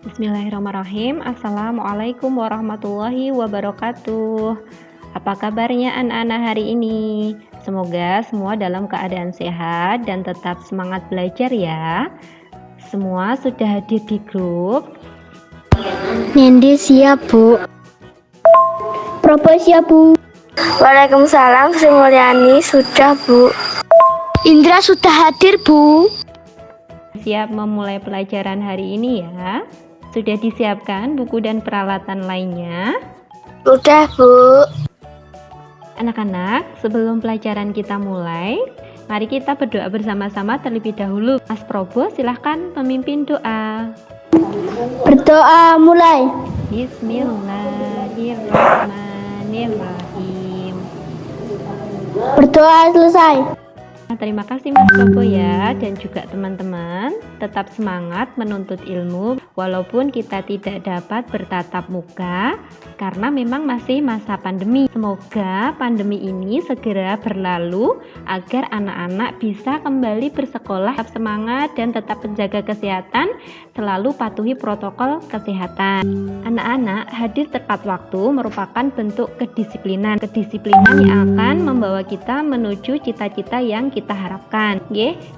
Bismillahirrahmanirrahim. Assalamualaikum warahmatullahi wabarakatuh. Apa kabarnya anak-anak hari ini? Semoga semua dalam keadaan sehat dan tetap semangat belajar ya. Semua sudah hadir di grup. Nindi siap, Bu. Propo siap, Bu. Waalaikumsalam, Sri Mulyani sudah, Bu. Indra sudah hadir, Bu. Siap memulai pelajaran hari ini ya. Sudah disiapkan buku dan peralatan lainnya? Sudah, Bu. Anak-anak, sebelum pelajaran kita mulai, mari kita berdoa bersama-sama terlebih dahulu. Mas Probo, silahkan memimpin doa. Berdoa mulai. Bismillahirrahmanirrahim. Berdoa selesai. Terima kasih Mas Probo ya, dan juga teman-teman. Tetap semangat menuntut ilmu walaupun kita tidak dapat bertatap muka karena memang masih masa pandemi. Semoga pandemi ini segera berlalu agar anak-anak bisa kembali bersekolah. Tetap semangat dan tetap menjaga kesehatan, selalu patuhi protokol kesehatan. Anak-anak hadir tepat waktu merupakan bentuk kedisiplinan. Kedisiplinan yang akan membawa kita menuju cita-cita yang kita harapkan,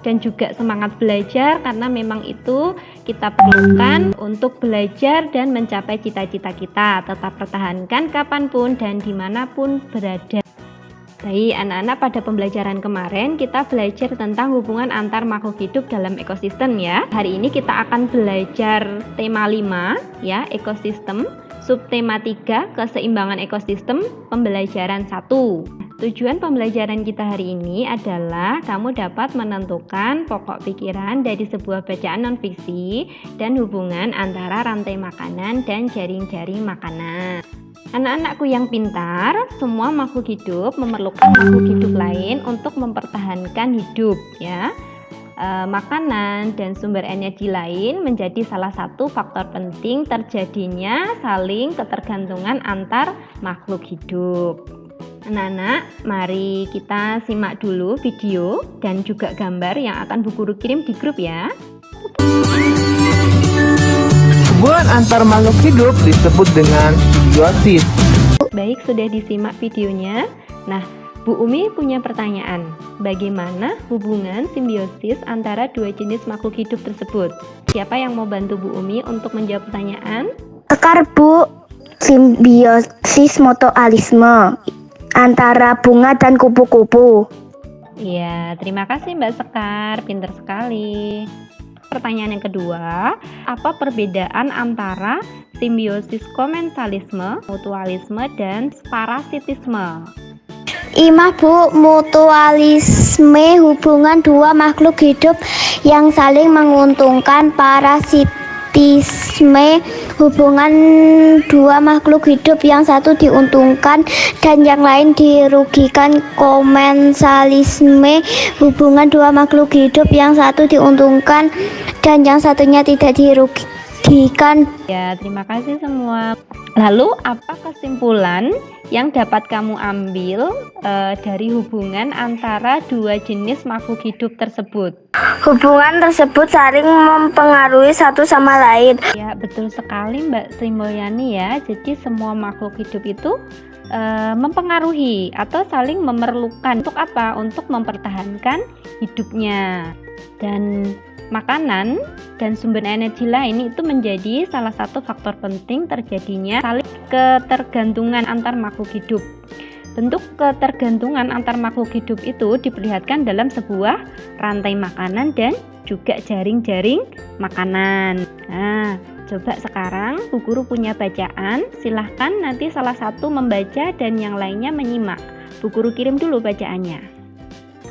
dan juga semangat belajar karena memang itu kita perlukan untuk belajar dan mencapai cita-cita kita. Tetap pertahankan kapanpun dan dimanapun berada. Baik anak-anak, pada pembelajaran kemarin kita belajar tentang hubungan antar makhluk hidup dalam ekosistem ya. Hari ini kita akan belajar tema 5 ya, ekosistem, subtema 3, keseimbangan ekosistem, pembelajaran 1. Tujuan pembelajaran kita hari ini adalah kamu dapat menentukan pokok pikiran dari sebuah bacaan non-fiksi dan hubungan antara rantai makanan dan jaring-jaring makanan. Anak-anakku yang pintar, semua makhluk hidup memerlukan makhluk hidup lain untuk mempertahankan hidup ya. Makanan dan sumber energi lain menjadi salah satu faktor penting terjadinya saling ketergantungan antar makhluk hidup. Anak-anak, mari kita simak dulu video dan juga gambar yang akan Bu Guru kirim di grup ya. Hubungan antar makhluk hidup disebut dengan simbiosis. Baik, sudah disimak videonya. Nah, Bu Umi punya pertanyaan. Bagaimana hubungan simbiosis antara dua jenis makhluk hidup tersebut? Siapa yang mau bantu Bu Umi untuk menjawab pertanyaan? Sekar, Bu. Simbiosis mutualisme antara bunga dan kupu-kupu. Iya, terima kasih Mbak Sekar, pintar sekali. Pertanyaan yang kedua, apa perbedaan antara simbiosis komensalisme, mutualisme, dan parasitisme? Imah, Bu. Mutualisme hubungan dua makhluk hidup yang saling menguntungkan. Parasitisme hubungan dua makhluk hidup yang satu diuntungkan dan yang lain dirugikan. Komensalisme hubungan dua makhluk hidup yang satu diuntungkan dan yang satunya tidak dirugikan. Ya, terima kasih semua. Lalu, apa kesimpulan yang dapat kamu ambil dari hubungan antara dua jenis makhluk hidup tersebut? Hubungan tersebut saling mempengaruhi satu sama lain. Ya, betul sekali Mbak Sri Mulyani ya. Jadi semua makhluk hidup itu mempengaruhi atau saling memerlukan. Untuk apa? Untuk mempertahankan hidupnya. Dan makanan dan sumber energi lain itu menjadi salah satu faktor penting terjadinya saling ketergantungan antar makhluk hidup. Bentuk ketergantungan antar makhluk hidup itu diperlihatkan dalam sebuah rantai makanan dan juga jaring-jaring makanan. Nah, coba sekarang Bu Guru punya bacaan, silahkan nanti salah satu membaca dan yang lainnya menyimak. Bu Guru kirim dulu bacaannya.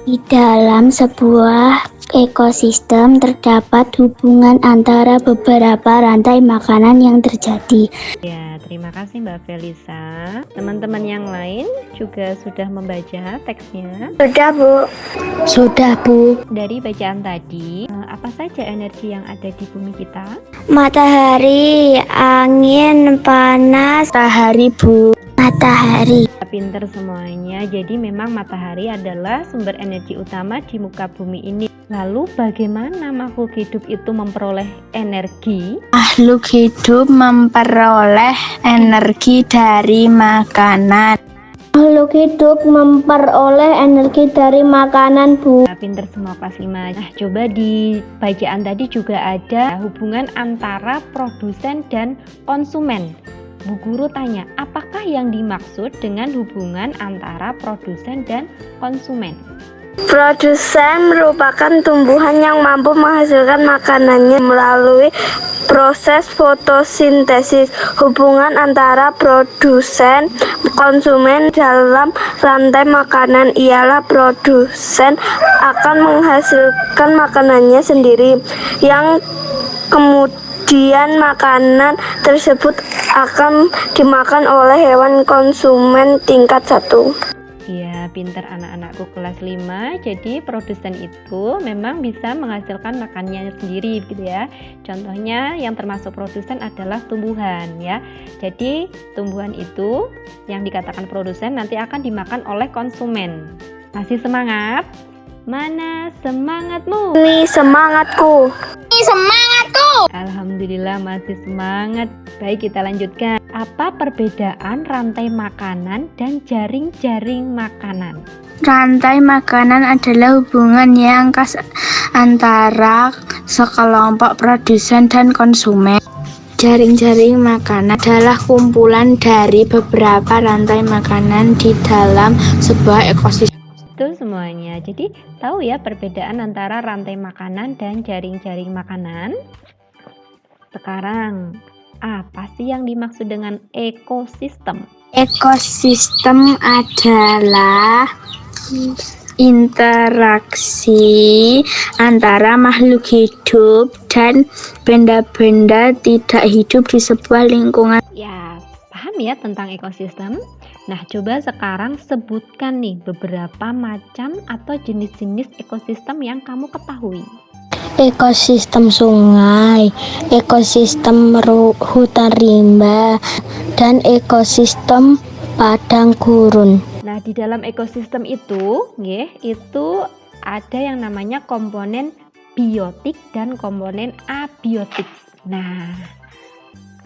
Di dalam sebuah ekosistem terdapat hubungan antara beberapa rantai makanan yang terjadi. Ya, terima kasih Mbak Felisa. Teman-teman yang lain juga sudah membaca teksnya. Sudah, Bu. Sudah, Bu. Dari bacaan tadi, apa saja energi yang ada di bumi kita? Matahari, angin, panas. Matahari, Bu. Matahari. Pinter semuanya. Jadi memang matahari adalah sumber energi utama di muka bumi ini. Lalu bagaimana makhluk hidup itu memperoleh energi? Makhluk hidup memperoleh energi dari makanan. Makhluk hidup memperoleh energi dari makanan, Bu. Nah, pinter semua kelas 5. Nah, coba di bacaan tadi juga ada hubungan antara produsen dan konsumen. Bu Guru tanya, apakah yang dimaksud dengan hubungan antara produsen dan konsumen? Produsen merupakan tumbuhan yang mampu menghasilkan makanannya melalui proses fotosintesis. Hubungan antara produsen konsumen dalam rantai makanan ialah produsen akan menghasilkan makanannya sendiri, yang kemudian makanan tersebut akan dimakan oleh hewan konsumen tingkat 1. Ya, pinter anak-anakku kelas 5. Jadi produsen itu memang bisa menghasilkan makanannya sendiri gitu ya. Contohnya yang termasuk produsen adalah tumbuhan ya. Jadi tumbuhan itu yang dikatakan produsen nanti akan dimakan oleh konsumen. Masih semangat? Mana semangatmu? Ini semangatku. Alhamdulillah masih semangat. Baik, kita lanjutkan. Apa perbedaan rantai makanan dan jaring-jaring makanan? Rantai makanan adalah hubungan yang khas antara sekelompok produsen dan konsumen. Jaring-jaring makanan adalah kumpulan dari beberapa rantai makanan di dalam sebuah ekosistem. Itu semuanya. Jadi tahu ya perbedaan antara rantai makanan dan jaring-jaring makanan? Sekarang, apa sih yang dimaksud dengan ekosistem? Ekosistem adalah interaksi antara makhluk hidup dan benda-benda tidak hidup di sebuah lingkungan. Ya, paham ya tentang ekosistem? Nah, coba sekarang sebutkan nih beberapa macam atau jenis-jenis ekosistem yang kamu ketahui. Ekosistem sungai, ekosistem hutan rimba, dan ekosistem padang gurun. Nah, di dalam ekosistem itu, itu ada yang namanya komponen biotik dan komponen abiotik. Nah,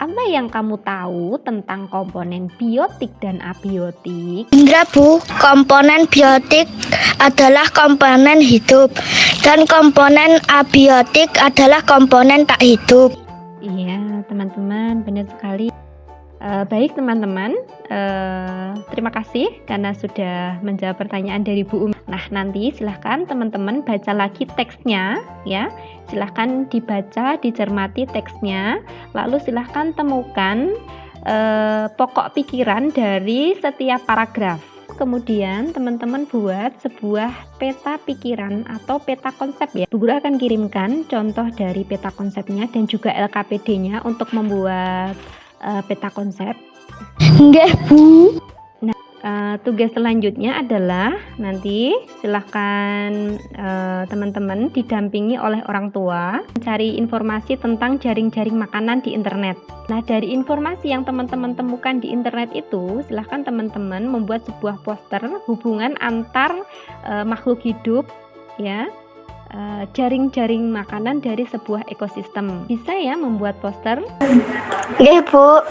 apa yang kamu tahu tentang komponen biotik dan abiotik? Indra, Bu, komponen biotik adalah komponen hidup dan komponen abiotik adalah komponen tak hidup. Iya, teman-teman, benar sekali. Baik teman-teman, terima kasih karena sudah menjawab pertanyaan dari Bu Umi. Nah, nanti silahkan teman-teman baca lagi teksnya ya. Silahkan dibaca, dicermati teksnya, lalu silahkan temukan pokok pikiran dari setiap paragraf. Kemudian teman-teman buat sebuah peta pikiran atau peta konsep ya. Bu Guru akan kirimkan contoh dari peta konsepnya dan juga LKPD-nya untuk membuat peta konsep. Nggih, Bu. Tugas selanjutnya adalah nanti silahkan teman-teman didampingi oleh orang tua mencari informasi tentang jaring-jaring makanan di internet. Nah, dari informasi yang teman-teman temukan di internet itu, silahkan teman-teman membuat sebuah poster hubungan antar makhluk hidup ya, jaring-jaring makanan dari sebuah ekosistem. Bisa ya membuat poster? Nggih, Bu.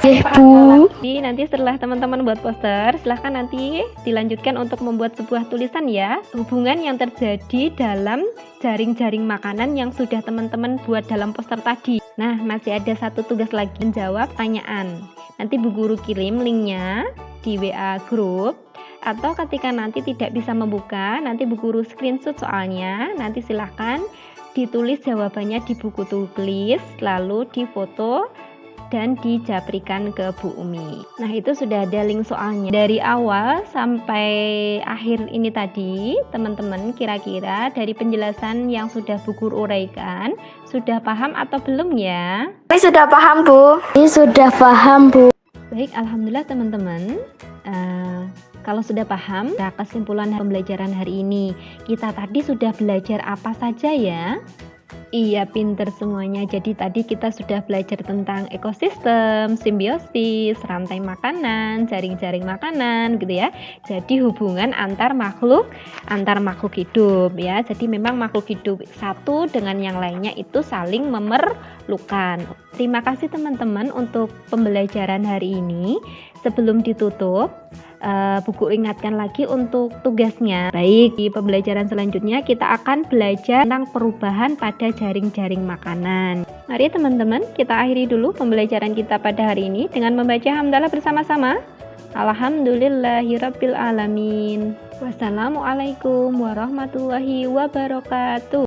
Jadi nanti setelah teman-teman buat poster, silahkan nanti dilanjutkan untuk membuat sebuah tulisan ya, hubungan yang terjadi dalam jaring-jaring makanan yang sudah teman-teman buat dalam poster tadi. Nah, masih ada satu tugas lagi, menjawab pertanyaan. Nanti Bu Guru kirim linknya di WA grup, atau ketika nanti tidak bisa membuka, nanti Bu Guru screenshot soalnya, nanti silahkan ditulis jawabannya di buku tulis, lalu difoto dan dijaprikan ke Bu Umi. Nah, itu sudah ada link soalnya. Dari awal sampai akhir ini tadi, teman-teman kira-kira dari penjelasan yang sudah Bu Guru uraikan, sudah paham atau belum ya? Ini sudah paham, Bu. Ini sudah paham, Bu. Baik, alhamdulillah teman-teman. Kalau sudah paham, kesimpulan pembelajaran hari ini, kita tadi sudah belajar apa saja ya? Iya, pinter semuanya. Jadi tadi kita sudah belajar tentang ekosistem, simbiosis, rantai makanan, jaring-jaring makanan gitu ya. Jadi hubungan antar makhluk hidup ya. Jadi memang makhluk hidup satu dengan yang lainnya itu saling memerlukan. Terima kasih teman-teman untuk pembelajaran hari ini. Sebelum ditutup, buku ingatkan lagi untuk tugasnya. Baik, di pembelajaran selanjutnya kita akan belajar tentang perubahan pada jaring-jaring makanan. Mari teman-teman, kita akhiri dulu pembelajaran kita pada hari ini dengan membaca hamdalah bersama-sama. Alhamdulillahirabbil alamin. Wassalamualaikum warahmatullahi wabarakatuh.